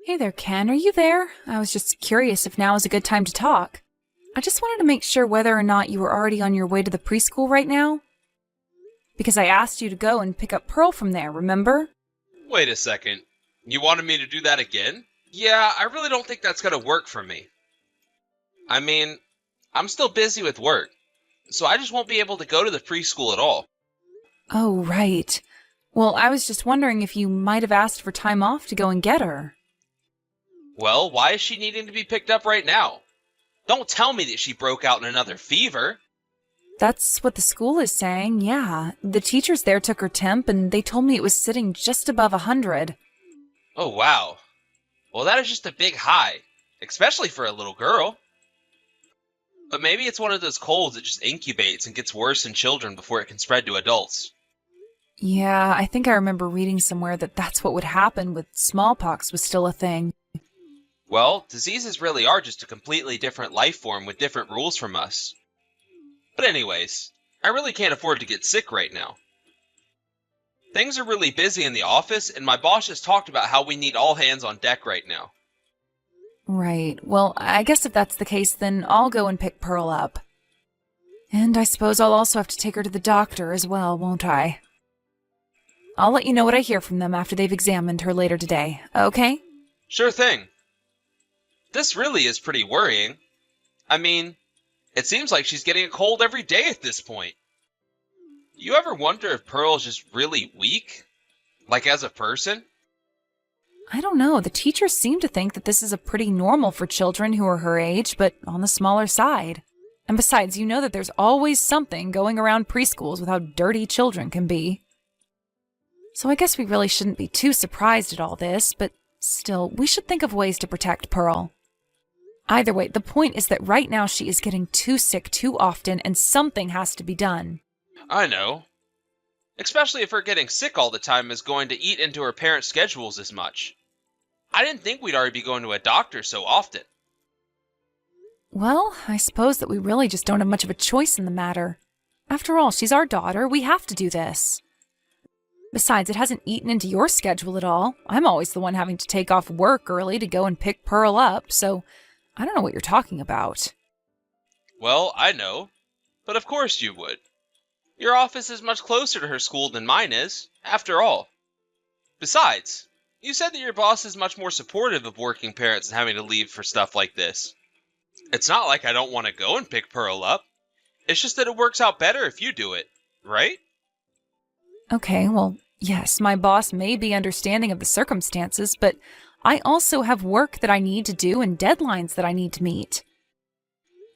Hey there, Ken. Are you there? I was just curious if now is a good time to talk. I just wanted to make sure whether or not you were already on your way to the preschool right now. Because I asked you to go and pick up Pearl from there, remember? Wait a second. You wanted me to do that again? Yeah, I really don't think that's gonna work for me. I mean, I'm still busy with work, so I just won't be able to go to the preschool at all. Oh, right. Well, I was just wondering if you might have asked for time off to go and get her. Well, why is she needing to be picked up right now? Don't tell me that she broke out in another fever. That's what the school is saying, yeah. The teachers there took her temp and they told me it was sitting just above 100. Oh, wow. Well, that is just a big high, especially for a little girl. But maybe it's one of those colds that just incubates and gets worse in children before it can spread to adults. Yeah, I think I remember reading somewhere that that's what would happen with smallpox was still a thing. Well, diseases really are just a completely different life form with different rules from us. But anyways, I really can't afford to get sick right now. Things are really busy in the office, and my boss just talked about how we need all hands on deck right now. Right. Well, I guess if that's the case, then I'll go and pick Pearl up. And I suppose I'll also have to take her to the doctor as well, won't I? I'll let you know what I hear from them after they've examined her later today, okay? Sure thing. This really is pretty worrying. I mean, it seems like she's getting a cold every day at this point. You ever wonder if Pearl's just really weak? Like as a person? I don't know. The teachers seem to think that this is a pretty normal for children who are her age, but on the smaller side. And besides, you know that there's always something going around preschools with how dirty children can be. So I guess we really shouldn't be too surprised at all this, but still, we should think of ways to protect Pearl. Either way, the point is that right now she is getting too sick too often and something has to be done. I know. Especially if her getting sick all the time is going to eat into her parents' schedules as much. I didn't think we'd already be going to a doctor so often. Well, I suppose that we really just don't have much of a choice in the matter. After all, she's our daughter. We have to do this. Besides, it hasn't eaten into your schedule at all. I'm always the one having to take off work early to go and pick Pearl up, so I don't know what you're talking about. Well, I know. But of course you would. Your office is much closer to her school than mine is, after all. Besides, you said that your boss is much more supportive of working parents and having to leave for stuff like this. It's not like I don't want to go and pick Pearl up. It's just that it works out better if you do it, right? Okay, well, yes, my boss may be understanding of the circumstances, but I also have work that I need to do and deadlines that I need to meet.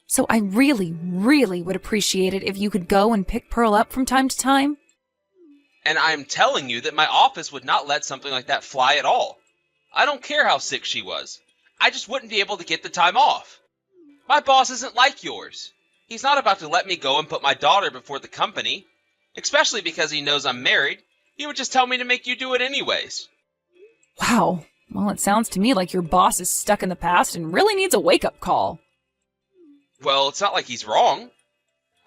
So I really, really would appreciate it if you could go and pick Pearl up from time to time. And I'm telling you that my office would not let something like that fly at all. I don't care how sick she was. I just wouldn't be able to get the time off. My boss isn't like yours. He's not about to let me go and put my daughter before the company. Especially because he knows I'm married. He would just tell me to make you do it anyways. Wow. Well, it sounds to me like your boss is stuck in the past and really needs a wake-up call. Well, it's not like he's wrong.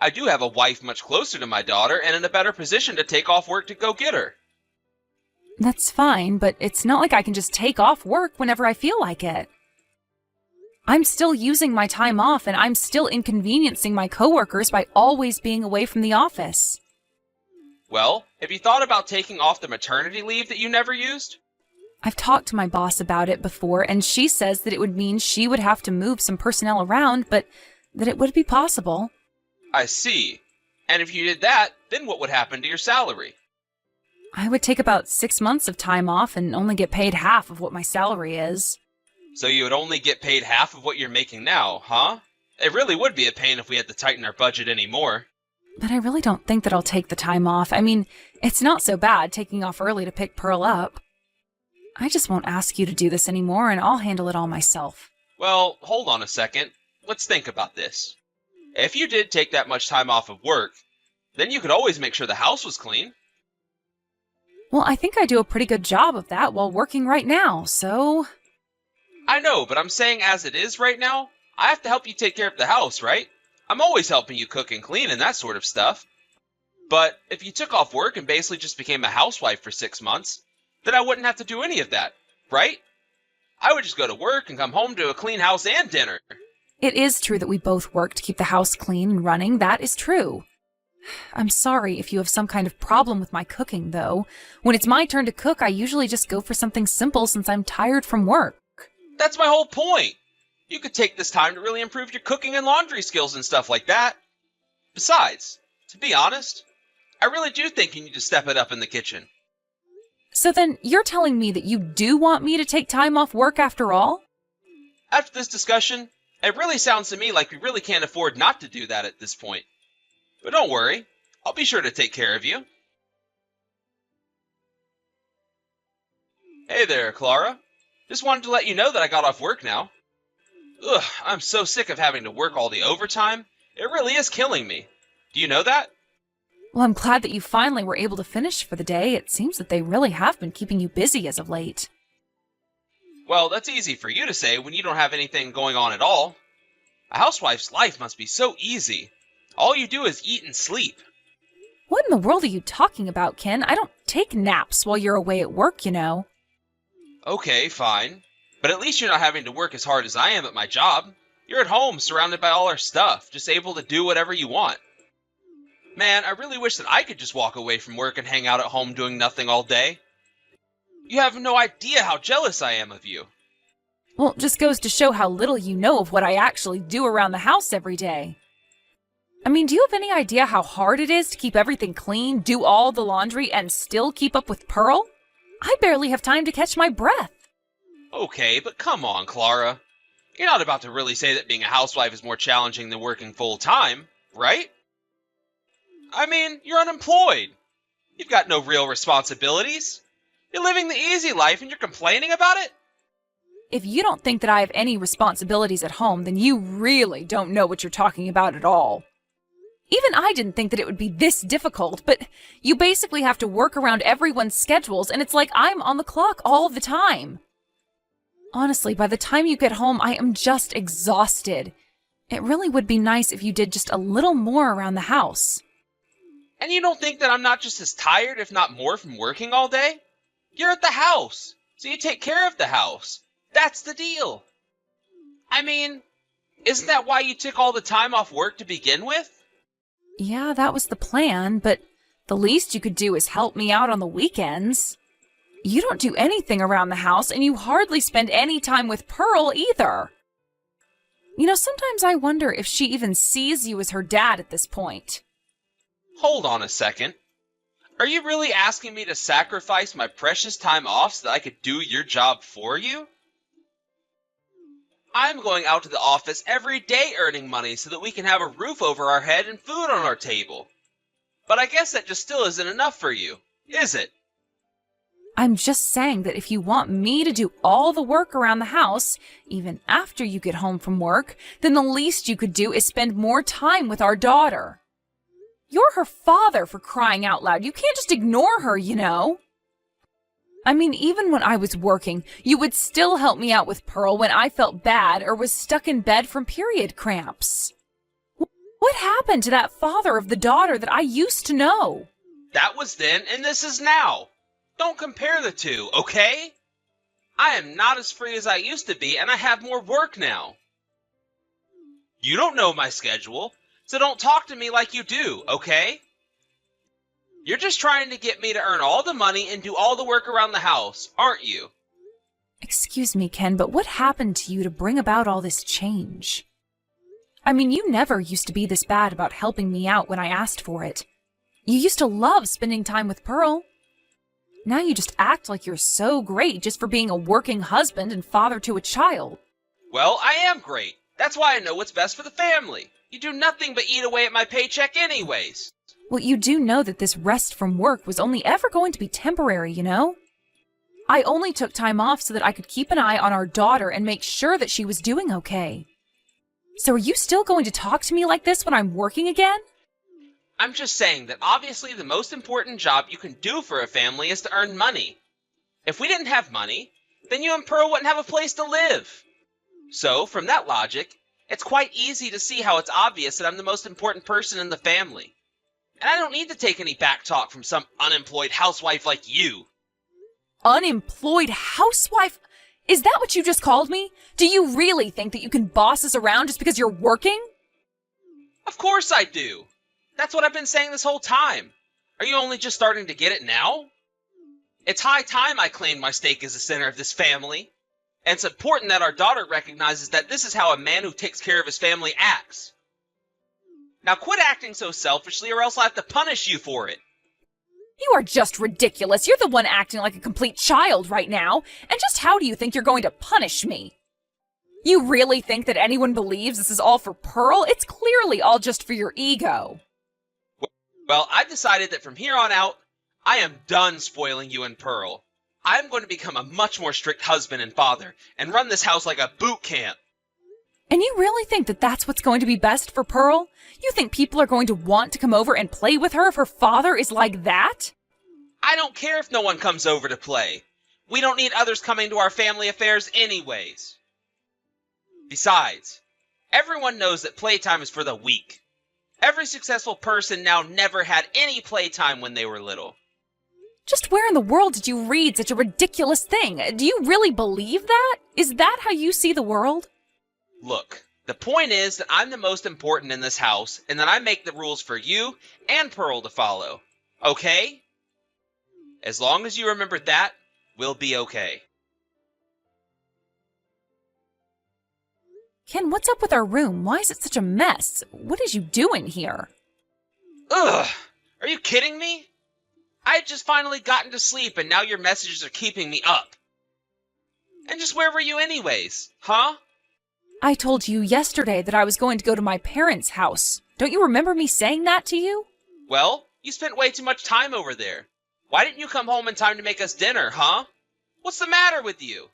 I do have a wife much closer to my daughter and in a better position to take off work to go get her. That's fine, but it's not like I can just take off work whenever I feel like it. I'm still using my time off and I'm still inconveniencing my coworkers by always being away from the office. Well, have you thought about taking off the maternity leave that you never used? I've talked to my boss about it before, and she says that it would mean she would have to move some personnel around, but that it would be possible. I see. And if you did that, then what would happen to your salary? I would take about 6 months of time off and only get paid half of what my salary is. So you would only get paid half of what you're making now, huh? It really would be a pain if we had to tighten our budget anymore. But I really don't think that I'll take the time off. I mean, it's not so bad taking off early to pick Pearl up. I just won't ask you to do this anymore, and I'll handle it all myself. Well, hold on a second. Let's think about this. If you did take that much time off of work, then you could always make sure the house was clean. Well, I think I do a pretty good job of that while working right now, so... I know, but I'm saying as it is right now, I have to help you take care of the house, right? I'm always helping you cook and clean and that sort of stuff. But if you took off work and basically just became a housewife for 6 months, then I wouldn't have to do any of that, right? I would just go to work and come home to a clean house and dinner. It is true that we both work to keep the house clean and running. That is true. I'm sorry if you have some kind of problem with my cooking, though. When it's my turn to cook, I usually just go for something simple since I'm tired from work. That's my whole point. You could take this time to really improve your cooking and laundry skills and stuff like that. Besides, to be honest, I really do think you need to step it up in the kitchen. So then, you're telling me that you do want me to take time off work after all? After this discussion, it really sounds to me like we really can't afford not to do that at this point. But don't worry, I'll be sure to take care of you. Hey there, Clara. Just wanted to let you know that I got off work now. Ugh, I'm so sick of having to work all the overtime. It really is killing me. Do you know that? Well, I'm glad that you finally were able to finish for the day. It seems that they really have been keeping you busy as of late. Well, that's easy for you to say when you don't have anything going on at all. A housewife's life must be so easy. All you do is eat and sleep. What in the world are you talking about, Ken? I don't take naps while you're away at work, you know. Okay, fine. But at least you're not having to work as hard as I am at my job. You're at home, surrounded by all our stuff, just able to do whatever you want. Man, I really wish that I could just walk away from work and hang out at home doing nothing all day. You have no idea how jealous I am of you. Well, it just goes to show how little you know of what I actually do around the house every day. I mean, do you have any idea how hard it is to keep everything clean, do all the laundry, and still keep up with Pearl? I barely have time to catch my breath. Okay, but come on, Clara. You're not about to really say that being a housewife is more challenging than working full-time, right? I mean, you're unemployed. You've got no real responsibilities. You're living the easy life and you're complaining about it? If you don't think that I have any responsibilities at home, then you really don't know what you're talking about at all. Even I didn't think that it would be this difficult, but you basically have to work around everyone's schedules, and it's like I'm on the clock all the time. Honestly, by the time you get home, I am just exhausted. It really would be nice if you did just a little more around the house. And you don't think that I'm not just as tired, if not more, from working all day? You're at the house, so you take care of the house. That's the deal. I mean, isn't that why you took all the time off work to begin with? Yeah, that was the plan, but the least you could do is help me out on the weekends. You don't do anything around the house, and you hardly spend any time with Pearl either. You know, sometimes I wonder if she even sees you as her dad at this point. Hold on a second. Are you really asking me to sacrifice my precious time off so that I could do your job for you? I'm going out to the office every day earning money so that we can have a roof over our head and food on our table. But I guess that just still isn't enough for you, is it? I'm just saying that if you want me to do all the work around the house, even after you get home from work, then the least you could do is spend more time with our daughter. You're her father, for crying out loud. You can't just ignore her, you know. I mean, even when I was working, you would still help me out with Pearl when I felt bad or was stuck in bed from period cramps. What happened to that father of the daughter that I used to know? That was then, and this is now. Don't compare the two, okay? I am not as free as I used to be, and I have more work now. You don't know my schedule, so don't talk to me like you do, okay? You're just trying to get me to earn all the money and do all the work around the house, aren't you? Excuse me, Ken, but what happened to you to bring about all this change? I mean, you never used to be this bad about helping me out when I asked for it. You used to love spending time with Pearl. Now you just act like you're so great just for being a working husband and father to a child. Well, I am great. That's why I know what's best for the family. You do nothing but eat away at my paycheck anyways. Well, you do know that this rest from work was only ever going to be temporary, you know? I only took time off so that I could keep an eye on our daughter and make sure that she was doing okay. So are you still going to talk to me like this when I'm working again? I'm just saying that obviously the most important job you can do for a family is to earn money. If we didn't have money, then you and Pearl wouldn't have a place to live. So, from that logic, it's quite easy to see how it's obvious that I'm the most important person in the family. And I don't need to take any back talk from some unemployed housewife like you. Unemployed housewife? Is that what you just called me? Do you really think that you can boss us around just because you're working? Of course I do. That's what I've been saying this whole time. Are you only just starting to get it now? It's high time I claimed my stake as the center of this family. And it's important that our daughter recognizes that this is how a man who takes care of his family acts. Now quit acting so selfishly or else I'll have to punish you for it. You are just ridiculous. You're the one acting like a complete child right now. And just how do you think you're going to punish me? You really think that anyone believes this is all for Pearl? It's clearly all just for your ego. Well, I've decided that from here on out, I am done spoiling you and Pearl. I'm going to become a much more strict husband and father and run this house like a boot camp. And you really think that that's what's going to be best for Pearl? You think people are going to want to come over and play with her if her father is like that? I don't care if no one comes over to play. We don't need others coming to our family affairs anyways. Besides, everyone knows that playtime is for the weak. Every successful person now never had any playtime when they were little. Just where in the world did you read such a ridiculous thing? Do you really believe that? Is that how you see the world? Look, the point is that I'm the most important in this house, and that I make the rules for you and Pearl to follow. Okay? As long as you remember that, we'll be okay. Ken, what's up with our room? Why is it such a mess? What is you doing here? Ugh! Are you kidding me? I had just finally gotten to sleep, and now your messages are keeping me up. And just where were you anyways, huh? I told you yesterday that I was going to go to my parents' house. Don't you remember me saying that to you? Well, you spent way too much time over there. Why didn't you come home in time to make us dinner, huh? What's the matter with you?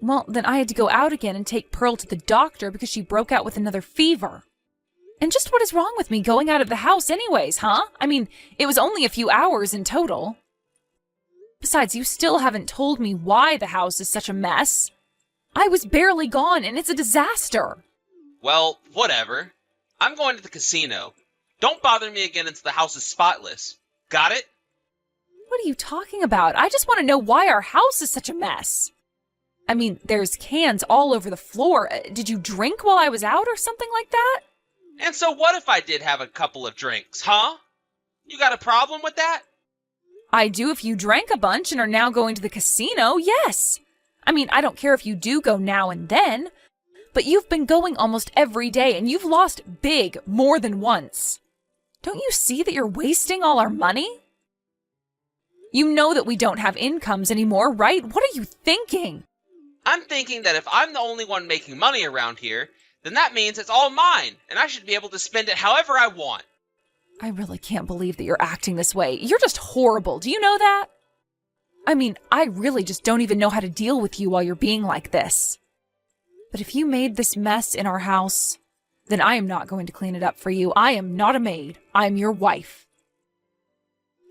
Well, then I had to go out again and take Pearl to the doctor because she broke out with another fever. And just what is wrong with me going out of the house anyways, huh? I mean, it was only a few hours in total. Besides, you still haven't told me why the house is such a mess. I was barely gone and it's a disaster. Well, whatever. I'm going to the casino. Don't bother me again until the house is spotless. Got it? What are you talking about? I just want to know why our house is such a mess. I mean, there's cans all over the floor. Did you drink while I was out or something like that? And so what if I did have a couple of drinks, huh? You got a problem with that? I do if you drank a bunch and are now going to the casino, yes. I mean, I don't care if you do go now and then, but you've been going almost every day and you've lost big more than once. Don't you see that you're wasting all our money? You know that we don't have incomes anymore, right? What are you thinking? I'm thinking that if I'm the only one making money around here, then that means it's all mine, and I should be able to spend it however I want. I really can't believe that you're acting this way. You're just horrible. Do you know that? I mean, I really just don't even know how to deal with you while you're being like this. But if you made this mess in our house, then I am not going to clean it up for you. I am not a maid. I am your wife.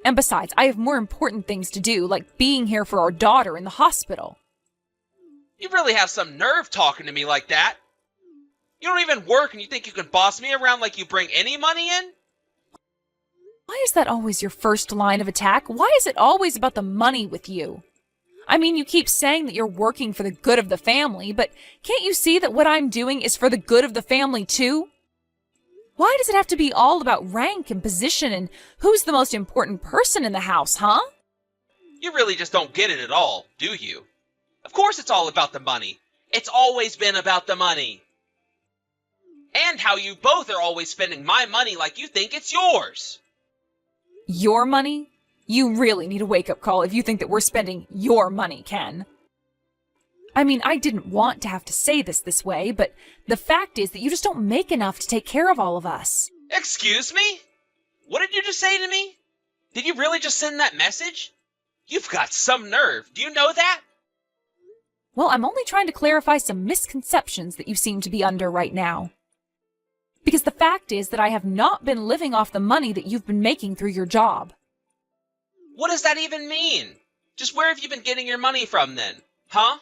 And besides, I have more important things to do, like being here for our daughter in the hospital. You really have some nerve talking to me like that. You don't even work and you think you can boss me around like you bring any money in? Why is that always your first line of attack? Why is it always about the money with you? I mean, you keep saying that you're working for the good of the family, but can't you see that what I'm doing is for the good of the family too? Why does it have to be all about rank and position and who's the most important person in the house, huh? You really just don't get it at all, do you? Of course it's all about the money. It's always been about the money. And how you both are always spending my money like you think it's yours. Your money? You really need a wake-up call if you think that we're spending your money, Ken. I mean, I didn't want to have to say this way, but the fact is that you just don't make enough to take care of all of us. Excuse me? What did you just say to me? Did you really just send that message? You've got some nerve. Do you know that? Well, I'm only trying to clarify some misconceptions that you seem to be under right now. Because the fact is that I have not been living off the money that you've been making through your job. What does that even mean? Just where have you been getting your money from then? Huh?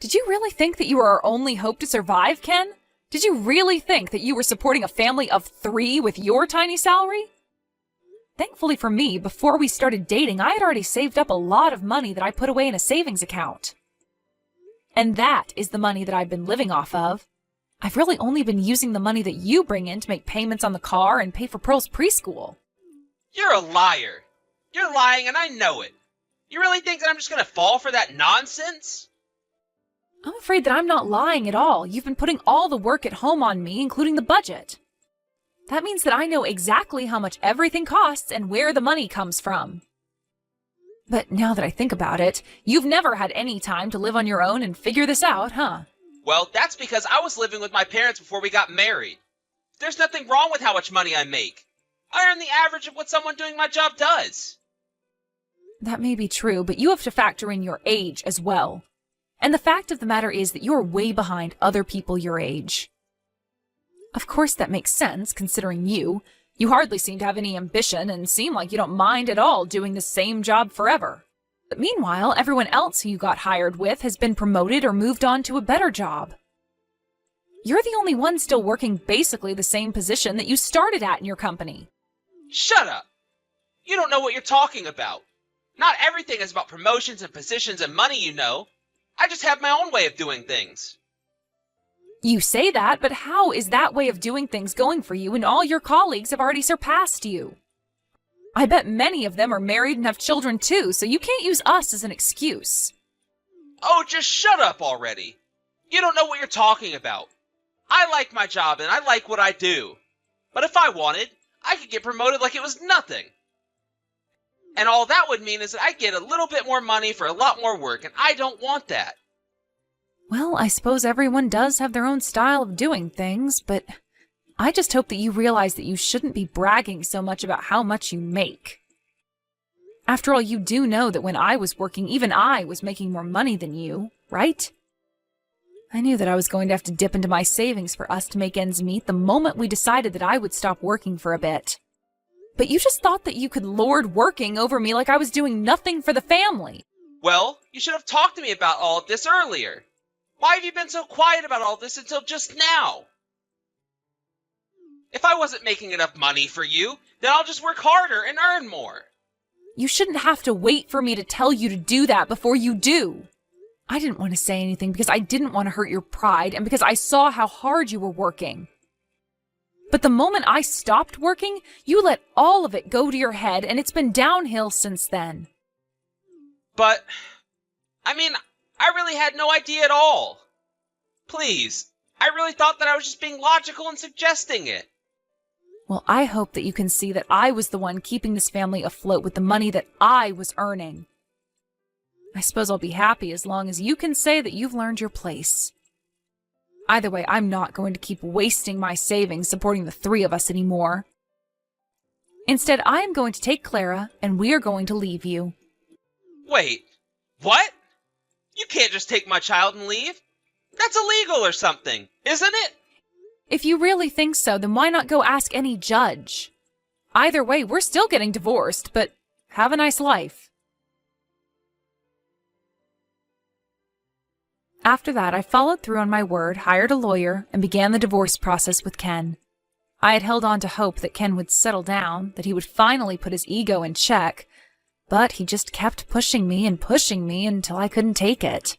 Did you really think that you were our only hope to survive, Ken? Did you really think that you were supporting a family of 3 with your tiny salary? Thankfully for me, before we started dating, I had already saved up a lot of money that I put away in a savings account. And that is the money that I've been living off of. I've really only been using the money that you bring in to make payments on the car and pay for Pearl's preschool. You're a liar. You're lying and I know it. You really think that I'm just gonna fall for that nonsense? I'm afraid that I'm not lying at all. You've been putting all the work at home on me, including the budget. That means that I know exactly how much everything costs and where the money comes from. But now that I think about it, you've never had any time to live on your own and figure this out, huh? Well, that's because I was living with my parents before we got married. There's nothing wrong with how much money I make. I earn the average of what someone doing my job does. That may be true, but you have to factor in your age as well. And the fact of the matter is that you're way behind other people your age. Of course that makes sense, considering you. You hardly seem to have any ambition and seem like you don't mind at all doing the same job forever. But meanwhile, everyone else who you got hired with has been promoted or moved on to a better job. You're the only one still working basically the same position that you started at in your company. Shut up! You don't know what you're talking about. Not everything is about promotions and positions and money, you know. I just have my own way of doing things. You say that, but how is that way of doing things going for you when all your colleagues have already surpassed you? I bet many of them are married and have children too, so you can't use us as an excuse. Oh, just shut up already. You don't know what you're talking about. I like my job and I like what I do. But if I wanted, I could get promoted like it was nothing. And all that would mean is that I get a little bit more money for a lot more work, and I don't want that. Well, I suppose everyone does have their own style of doing things, but I just hope that you realize that you shouldn't be bragging so much about how much you make. After all, you do know that when I was working, even I was making more money than you, right? I knew that I was going to have to dip into my savings for us to make ends meet the moment we decided that I would stop working for a bit. But you just thought that you could lord working over me like I was doing nothing for the family. Well, you should have talked to me about all of this earlier. Why have you been so quiet about all this until just now? If I wasn't making enough money for you, then I'll just work harder and earn more. You shouldn't have to wait for me to tell you to do that before you do. I didn't want to say anything because I didn't want to hurt your pride and because I saw how hard you were working. But the moment I stopped working, you let all of it go to your head, and it's been downhill since then. But, I really had no idea at all. Please, I really thought that I was just being logical and suggesting it. Well, I hope that you can see that I was the one keeping this family afloat with the money that I was earning. I suppose I'll be happy as long as you can say that you've learned your place. Either way, I'm not going to keep wasting my savings supporting the three of us anymore. Instead, I am going to take Clara, and we are going to leave you. Wait, what? You can't just take my child and leave. That's illegal or something, isn't it? If you really think so, then why not go ask any judge? Either way, we're still getting divorced, but have a nice life. After that, I followed through on my word, hired a lawyer, and began the divorce process with Ken. I had held on to hope that Ken would settle down, that he would finally put his ego in check, but he just kept pushing me until I couldn't take it.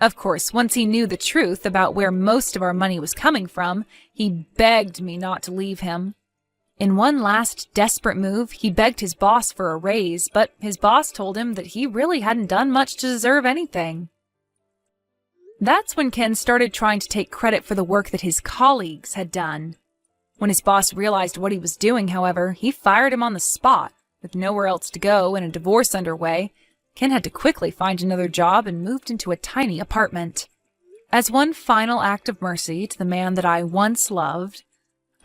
Of course, once he knew the truth about where most of our money was coming from, he begged me not to leave him. In one last desperate move, he begged his boss for a raise, but his boss told him that he really hadn't done much to deserve anything. That's when Ken started trying to take credit for the work that his colleagues had done. When his boss realized what he was doing, however, he fired him on the spot. With nowhere else to go and a divorce underway, Ken had to quickly find another job and moved into a tiny apartment. As one final act of mercy to the man that I once loved,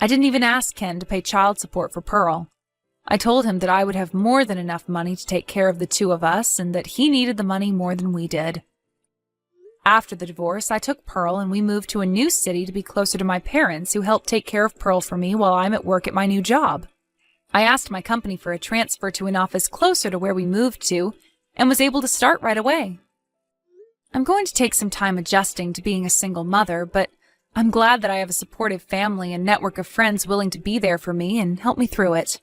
I didn't even ask Ken to pay child support for Pearl. I told him that I would have more than enough money to take care of the two of us and that he needed the money more than we did. After the divorce, I took Pearl and we moved to a new city to be closer to my parents, who helped take care of Pearl for me while I'm at work at my new job. I asked my company for a transfer to an office closer to where we moved to and was able to start right away. I'm going to take some time adjusting to being a single mother, but I'm glad that I have a supportive family and network of friends willing to be there for me and help me through it.